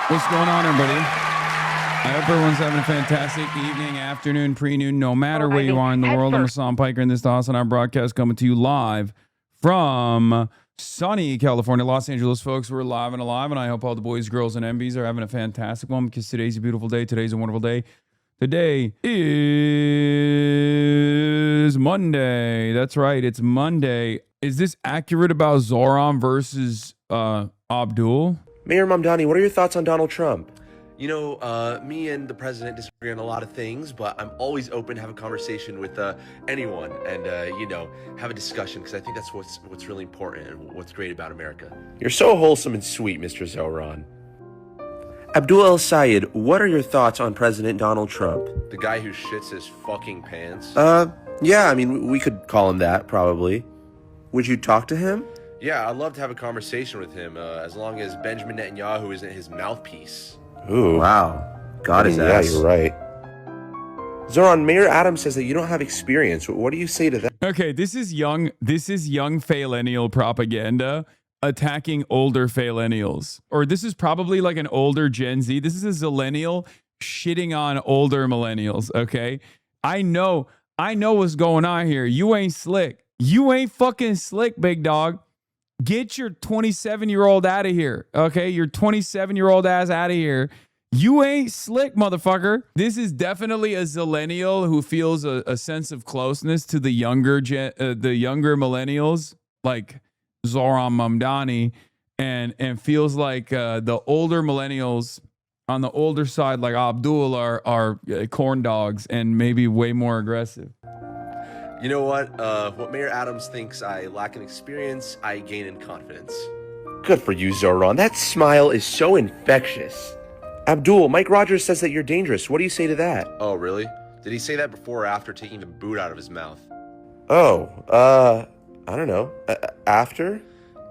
What's going on, everybody? I hope everyone's having a fantastic evening, afternoon, pre-noon, no matter where you are in the world. I'm Hassan Piker, and this is the HasanDaily broadcast coming to you live from sunny California, Los Angeles, folks. We're live and alive, and I hope all the boys, girls, and MBs are having a fantastic one because today's a beautiful day. Today's a wonderful day. Today is Monday. That's right, it's Monday. Is this accurate about ZOHRAN versus ABDUL? Mayor Mamdani, what are your thoughts on Donald Trump? You know, me and the president disagree on a lot of things, but I'm always open to have a conversation with anyone and, you know, have a discussion because I think that's what's really important and what's great about America. You're so wholesome and sweet, Mr. Zohran. Abdul El Sayed, what are your thoughts on President Donald Trump? The guy who shits his fucking pants? Yeah, I mean, we could call him that, probably. Would you talk to him? Yeah, I'd love to have a conversation with him, as long as Benjamin Netanyahu isn't his mouthpiece. Ooh. Wow. God his ass. Yeah, you're right. Zohran, Mayor Adams says that you don't have experience. What do you say to that? Okay, this is young phailenial propaganda attacking older phailenials. Or this is probably like an older Gen Z. This is a zillennial shitting on older millennials, okay? I know what's going on here. You ain't slick. You ain't fucking slick, big dog. Get your 27-year-old out of here, okay? Your 27-year-old ass out of here. You ain't slick, motherfucker. This is definitely a zillennial who feels a sense of closeness to the younger millennials, like ZOHRAN Mamdani, and feels like the older millennials on the older side, like Abdul, are corn dogs and maybe way more aggressive. You know what? What Mayor Adams thinks I lack in experience, I gain in confidence. Good for you, Zohran. That smile is so infectious. Abdul, Mike Rogers says that you're dangerous. What do you say to that? Oh, really? Did he say that before or after taking the boot out of his mouth? Oh, I don't know. After?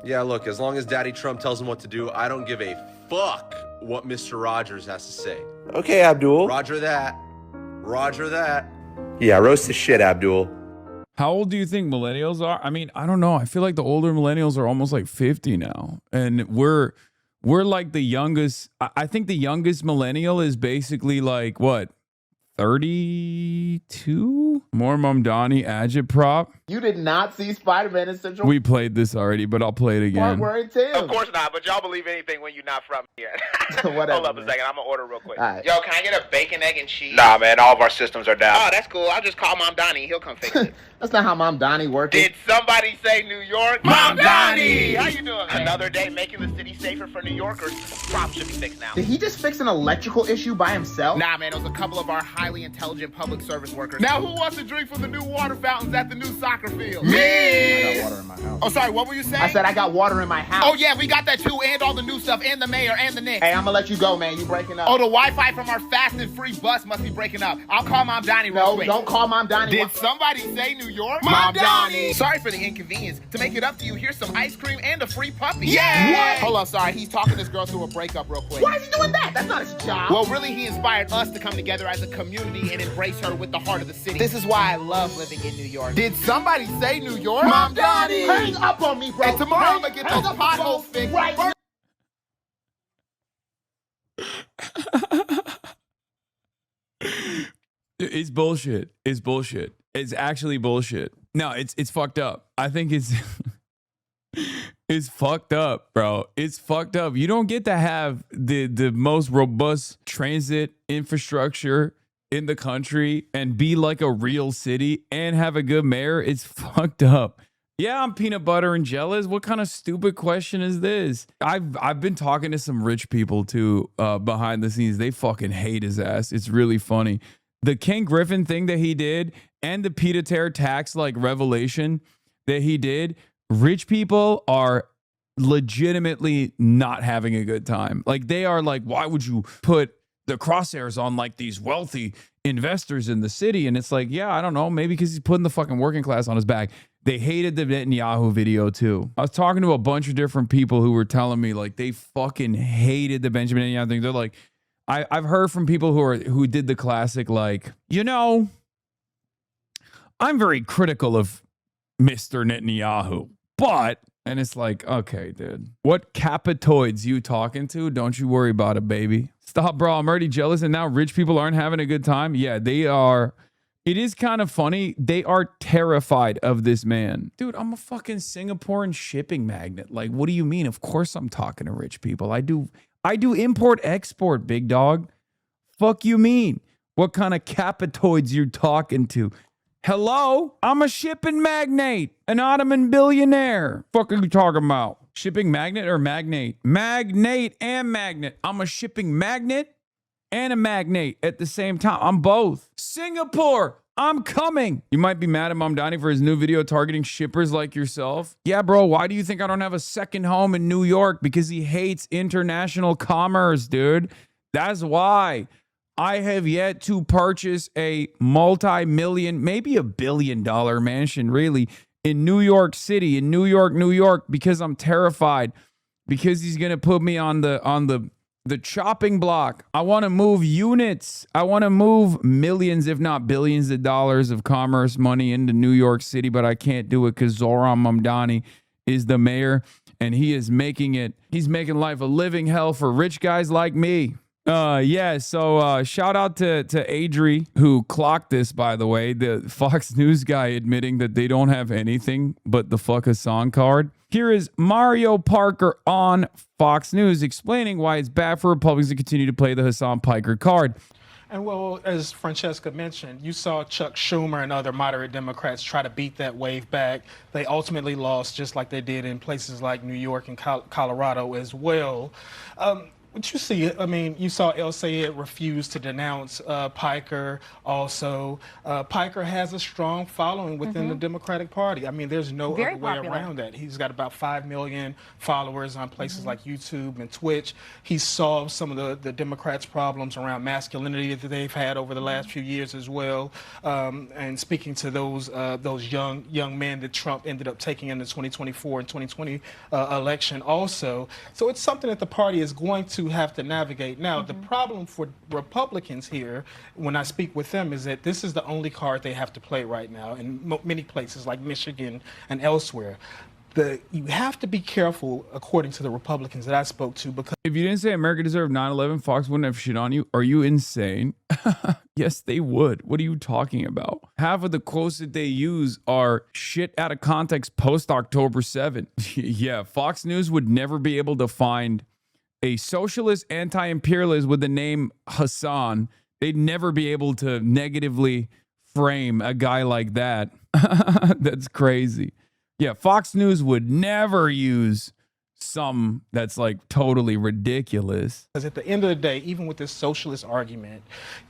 Yeah, look, as long as Daddy Trump tells him what to do, I don't give a fuck what Mr. Rogers has to say. Okay, Abdul. Roger that. Roger that. Yeah, roast the shit, Abdul. How old do you think millennials are? I mean, I don't know. I feel like the older millennials are almost like 50 now. And we're like the youngest. I think the youngest millennial is basically like, what, 32? More Mamdani agitprop. You did not see Spider-Man in Central. We played this already, but I'll play it again. Of course not, but y'all believe anything when you're not from here. Whatever, Hold up man. a second, I'm gonna order real quick. Right. Yo, can I get a bacon, egg, and cheese? Nah, man, all of our systems are down. Oh, that's cool. I'll just call Mom Donnie. He'll come fix it. That's not how Mom Donnie works. Did somebody say New York? Mom Donnie! How you doing, man? Another day making the city safer for New Yorkers. Problem should be fixed now. Did he just fix an electrical issue by himself? Nah, man, it was a couple of our highly intelligent public service workers. Now, who wants to drink from the new water fountains at the new soccer field? Me! I got water in my house. Oh, sorry, what were you saying? I said I got water in my house. Oh, yeah, we got that too, and all the new stuff, and the mayor, and the Knicks. Hey, I'm gonna let you go, man. You breaking up. Oh, the Wi-Fi from our fast and free bus must be breaking up. I'll call Mom Donnie real no, quick. don't call Mom Donnie. Did somebody say New York? Mom Donnie! Sorry for the inconvenience. To make it up to you, here's some ice cream and a free puppy. Yeah! Hold on, sorry. He's talking this girl through a breakup real quick. Why is he doing that? That's not his job. Well, really, he inspired us to come together as a community and embrace her with the heart of the city. This is why I love living in New York. Did somebody say New York? Mom Donnie! Hang up on me, bro. And tomorrow I'm gonna get those potholes fixed. Right. It's bullshit. It's bullshit. It's actually bullshit. No, it's fucked up. I think it's it's fucked up, bro. It's fucked up. You don't get to have the most robust transit infrastructure in the country and be like a real city and have a good mayor. It's fucked up. Yeah, I'm peanut butter and jealous. What kind of stupid question is this? I've been talking to some rich people too behind the scenes. They fucking hate his ass. It's really funny. The Ken Griffin thing that he did and the pied-à-terre tax like revelation that he did, rich people are legitimately not having a good time. Like they are like, why would you put the crosshairs on like these wealthy investors in the city? And it's like, yeah, I don't know. Maybe because he's putting the fucking working class on his back. They hated the Netanyahu video too. I was talking to a bunch of different people who were telling me like they fucking hated the Benjamin Netanyahu thing. They're like, I've heard from people who did the classic like, you know, I'm very critical of Mr. Netanyahu, but And it's like, okay, dude, what capitoids you talking to? Don't you worry about it, baby. Stop, bro. I'm already jealous. And now rich people aren't having a good time. Yeah, they are. It is kind of funny. They are terrified of this man. Dude, I'm a fucking Singaporean shipping magnet. Like, what do you mean? Of course I'm talking to rich people. I do import export, big dog. Fuck you mean? What kind of capitoids you talking to? Hello? I'm a shipping magnate, an Ottoman billionaire. Fuck are you talking about? Shipping magnet or magnate? Magnate and magnet. I'm a shipping magnet and a magnate at the same time. I'm both. Singapore, I'm coming. You might be mad at Mamdani for his new video targeting shippers like yourself. Yeah, bro, why do you think I don't have a second home in New York? Because he hates international commerce, dude. That's why. I have yet to purchase a multi-million, maybe $1 billion mansion, really, in New York City, in New York, because I'm terrified, because he's gonna put me on the chopping block. I want to move units. I want to move millions, if not billions of dollars of commerce money into New York City, but I can't do it because Zohran Mamdani is the mayor, and he's making life a living hell for rich guys like me. Yeah, so shout out to Adri, who clocked this, by the way, the Fox News guy admitting that they don't have anything but the fuck HASAN card. Here is Mario Parker on Fox News explaining why it's bad for Republicans to continue to play the Hasan Piker card. And well, as Francesca mentioned, you saw Chuck Schumer and other moderate Democrats try to beat that wave back. They ultimately lost, just like they did in places like New York and Colorado as well. What you see, I mean, you saw El Sayed refuse to denounce Piker. Also, Piker has a strong following within the Democratic Party. I mean, there's no other way around that. He's got about 5 million followers on places like YouTube and Twitch. He's solved some of the Democrats' problems around masculinity that they've had over the last few years as well. And speaking to those young men that Trump ended up taking in the 2024 and 2020 election also. So it's something that the party is going to have to navigate. Now, the problem for Republicans here, when I speak with them, is that this is the only card they have to play right now in many places like Michigan and elsewhere. You have to be careful, according to the Republicans that I spoke to, because if you didn't say America deserved 9/11, Fox wouldn't have shit on you. Are you insane? Yes, they would. What are you talking about? Half of the quotes that they use are shit out of context post October 7th. Yeah, Fox News would never be able to find a socialist anti-imperialist with the name Hasan. They'd never be able to negatively frame a guy like that. That's crazy. Yeah, Fox News would never use some that's like totally ridiculous. Because at the end of the day, even with this socialist argument,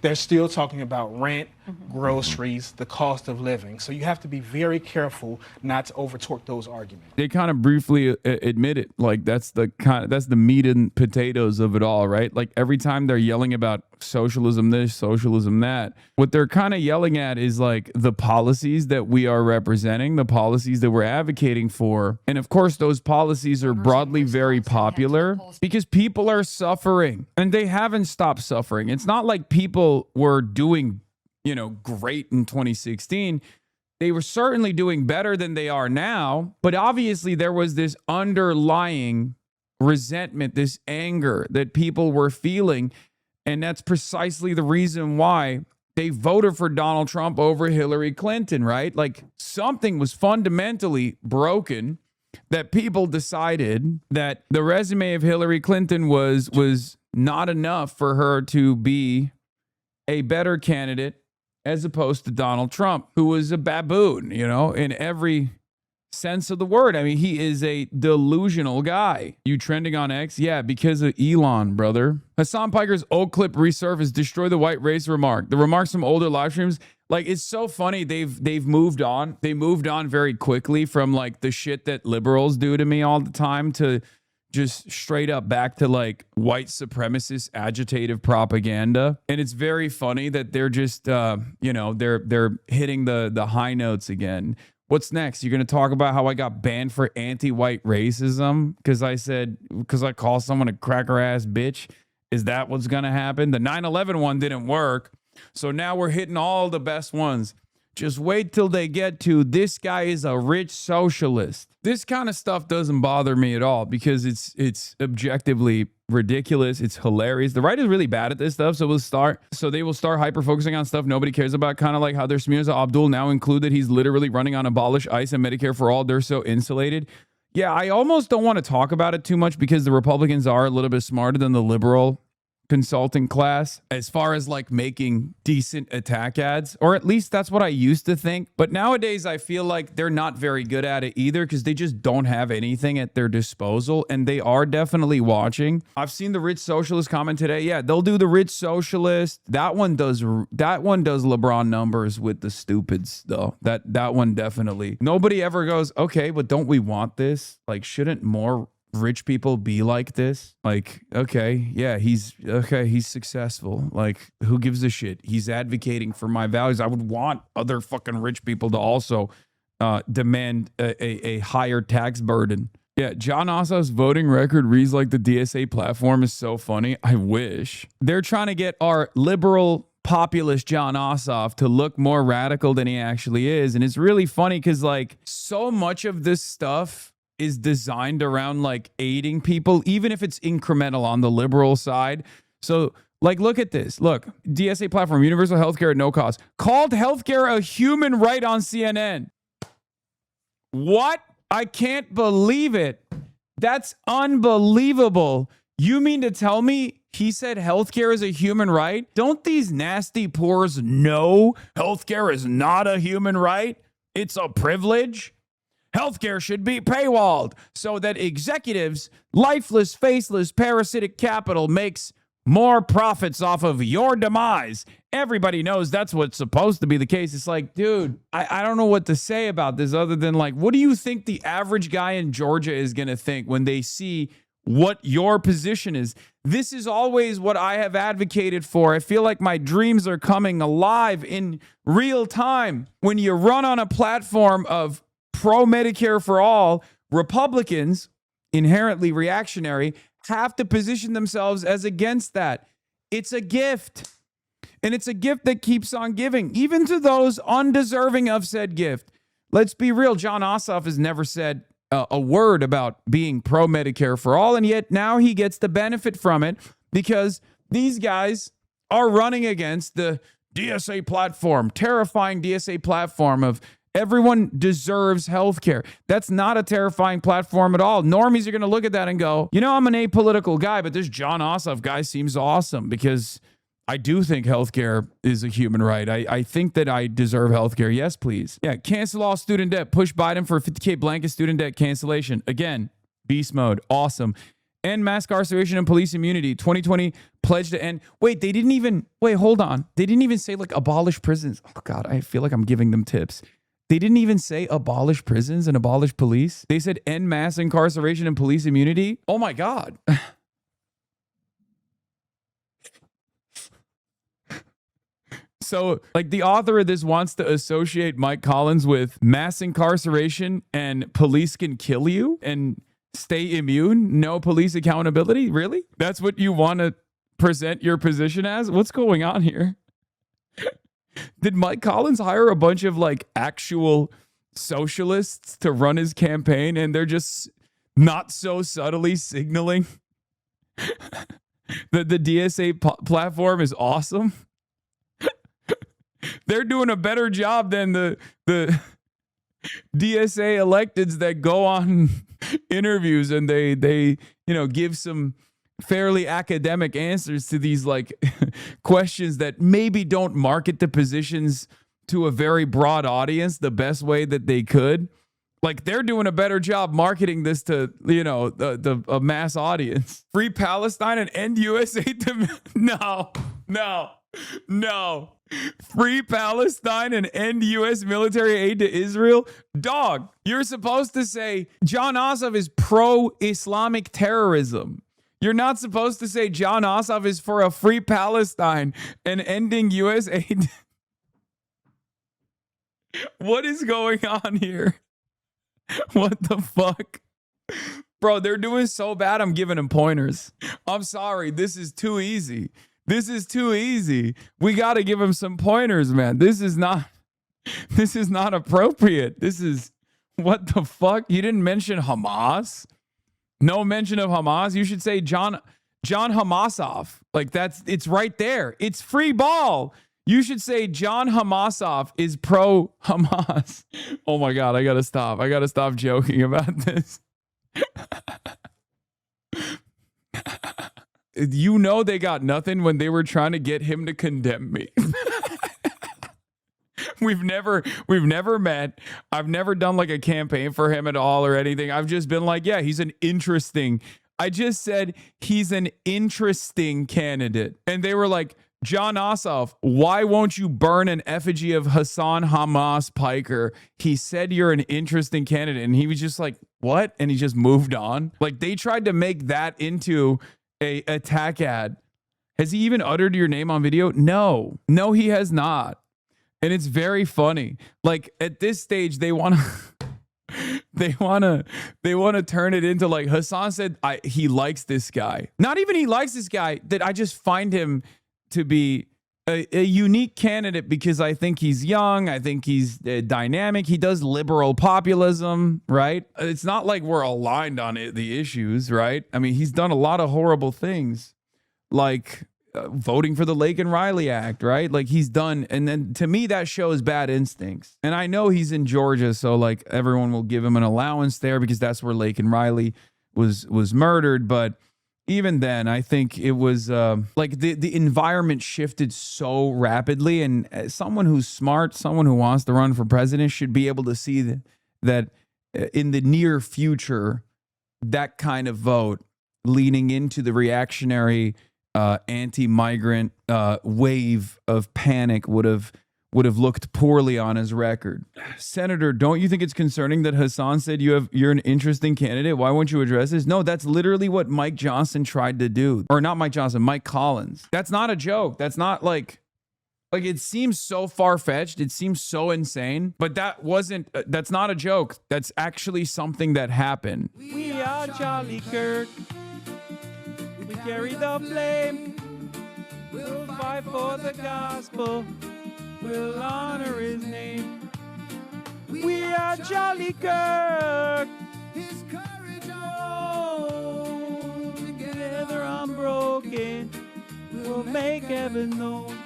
they're still talking about rent, groceries, the cost of living. So you have to be very careful not to over-torque those arguments. They kind of briefly admit it. Like that's the meat and potatoes of it all, right? Like every time they're yelling about socialism this, socialism that, what they're kind of yelling at is like the policies that we are representing, the policies that we're advocating for. And of course, those policies are broadly very popular because people are suffering and they haven't stopped suffering. It's not like people were doing, great in 2016. They were certainly doing better than they are now. But obviously there was this underlying resentment, this anger that people were feeling. And that's precisely the reason why they voted for Donald Trump over Hillary Clinton, right? Like something was fundamentally broken that people decided that the resume of Hillary Clinton was not enough for her to be a better candidate as opposed to Donald Trump, who was a baboon, in every sense of the word. I mean, he is a delusional guy. You trending on X? Yeah, because of Elon, brother. Hasan Piker's old clip resurfaced, destroy the white race remark. The remarks from older live streams, like it's so funny. They've moved on. They moved on very quickly from like the shit that liberals do to me all the time to just straight up back to like white supremacist agitative propaganda. And it's very funny that they're just, they're hitting the high notes again. What's next? You're going to talk about how I got banned for anti-white racism because I call someone a cracker ass bitch? Is that what's going to happen? The 9/11 one didn't work. So now we're hitting all the best ones. Just wait till they get to this guy is a rich socialist. This kind of stuff doesn't bother me at all because it's objectively ridiculous. It's hilarious. The right is really bad at this stuff, so they will start hyper focusing on stuff nobody cares about, kind of like how their smears of Abdul now include that he's literally running on abolish ICE and Medicare for all. They're so insulated. Yeah, I almost don't want to talk about it too much because the Republicans are a little bit smarter than the liberal consulting class as far as like making decent attack ads, or at least that's what I used to think. But nowadays I feel like they're not very good at it either because they just don't have anything at their disposal, and they are definitely watching. I've seen the rich socialist comment today. Yeah, they'll do the rich socialist. That one does LeBron numbers with the stupids though. That one definitely. Nobody ever goes, okay, but don't we want this? Like, shouldn't more rich people be like this? Like, okay, yeah, he's successful. Like, who gives a shit? He's advocating for my values. I would want other fucking rich people to also demand a higher tax burden. Yeah, Jon Ossoff's voting record reads like the DSA platform is so funny. I wish. They're trying to get our liberal populist Jon Ossoff to look more radical than he actually is. And it's really funny because like so much of this stuff is designed around like aiding people, even if it's incremental on the liberal side. So like, look at this. Look, DSA platform, universal healthcare at no cost. Called healthcare a human right on CNN. What? I can't believe it. That's unbelievable. You mean to tell me he said healthcare is a human right? Don't these nasty pores know healthcare is not a human right? It's a privilege. Healthcare should be paywalled so that executives, lifeless, faceless, parasitic capital makes more profits off of your demise. Everybody knows that's what's supposed to be the case. It's like, dude, I don't know what to say about this other than like, what do you think the average guy in Georgia is going to think when they see what your position is? This is always what I have advocated for. I feel like my dreams are coming alive in real time. When you run on a platform of pro-Medicare for all, Republicans, inherently reactionary, have to position themselves as against that. It's a gift. And it's a gift that keeps on giving, even to those undeserving of said gift. Let's be real. Jon Ossoff has never said a word about being pro-Medicare for all, and yet now he gets the benefit from it because these guys are running against the DSA platform, terrifying DSA platform of everyone deserves healthcare. That's not a terrifying platform at all. Normies are going to look at that and go, you know, I'm an apolitical guy, but this Jon Ossoff guy seems awesome because I do think healthcare is a human right. I think that I deserve healthcare. Yes, please. Yeah, cancel all student debt. Push Biden for $50K blanket student debt cancellation. Again, beast mode. Awesome. End mass incarceration and police immunity. 2020 pledge to end. Wait, hold on. They didn't even say like abolish prisons. Oh God, I feel like I'm giving them tips. They didn't even say abolish prisons and abolish police. They said end mass incarceration and police immunity. Oh my God. So, like, the author of this wants to associate Mike Collins with mass incarceration and police can kill you and stay immune, no police accountability? Really? That's what you want to present your position as? What's going on here? Did Mike Collins hire a bunch of like actual socialists to run his campaign and they're just not so subtly signaling that the DSA platform is awesome? They're doing a better job than the DSA electeds that go on interviews and they give some fairly academic answers to these like questions that maybe don't market the positions to a very broad audience the best way that they could. Like, they're doing a better job marketing this to, a mass audience. Free Palestine and end USA No. Free Palestine and end U.S. military aid to Israel? Dog, you're supposed to say Jon Ossoff is pro-Islamic terrorism. You're not supposed to say Jon Ossoff is for a free Palestine and ending U.S. aid. What is going on here? What the fuck? Bro, they're doing so bad, I'm giving them pointers. I'm sorry, this is too easy. We got to give him some pointers, man. This is not This is not appropriate. This is, what the fuck? You didn't mention Hamas? No mention of Hamas. You should say John Hamasov. Like it's right there. It's free ball. You should say John Hamasov is pro Hamas. Oh my God, I gotta stop. I gotta stop joking about this. You know they got nothing when they were trying to get him to condemn me. We've never met. I've never done like a campaign for him at all or anything. I've just been like, yeah, he's an interesting. I just said he's an interesting candidate. And they were like, Jon Ossoff, why won't you burn an effigy of Hassan Hamas Piker? He said you're an interesting candidate. And he was just like, what? And he just moved on. Like they tried to make that into a attack ad. Has he even uttered your name on video? No, he has not. And it's very funny. Like at this stage, they want to turn it into like Hasan said, he likes this guy. Not even he likes this guy, that I just find him to be a unique candidate because I think he's young. I think he's dynamic. He does liberal populism, right? It's not like we're aligned on the issues, right? I mean, he's done a lot of horrible things, like voting for the Lake and Riley Act, right? Like he's done. And then to me, that shows bad instincts. And I know he's in Georgia, so like everyone will give him an allowance there because that's where Lake and Riley was murdered. But even then, I think it was like the environment shifted so rapidly. And someone who's smart, someone who wants to run for president should be able to see that in the near future, that kind of vote leaning into the reactionary anti-migrant wave of panic would have looked poorly on his record. Senator, don't you think it's concerning that Hasan said you're an interesting candidate? Why won't you address this? No, that's literally what Mike Johnson tried to do. Or not Mike Johnson, Mike Collins. That's not a joke. That's not like it seems so far-fetched. It seems so insane. But that's not a joke. That's actually something that happened. We are Charlie Kirk. We carry the flame. We'll fight for the gospel. We'll honor his name. We are Charlie Kirk. His courage on. Together unbroken. We'll make heaven known.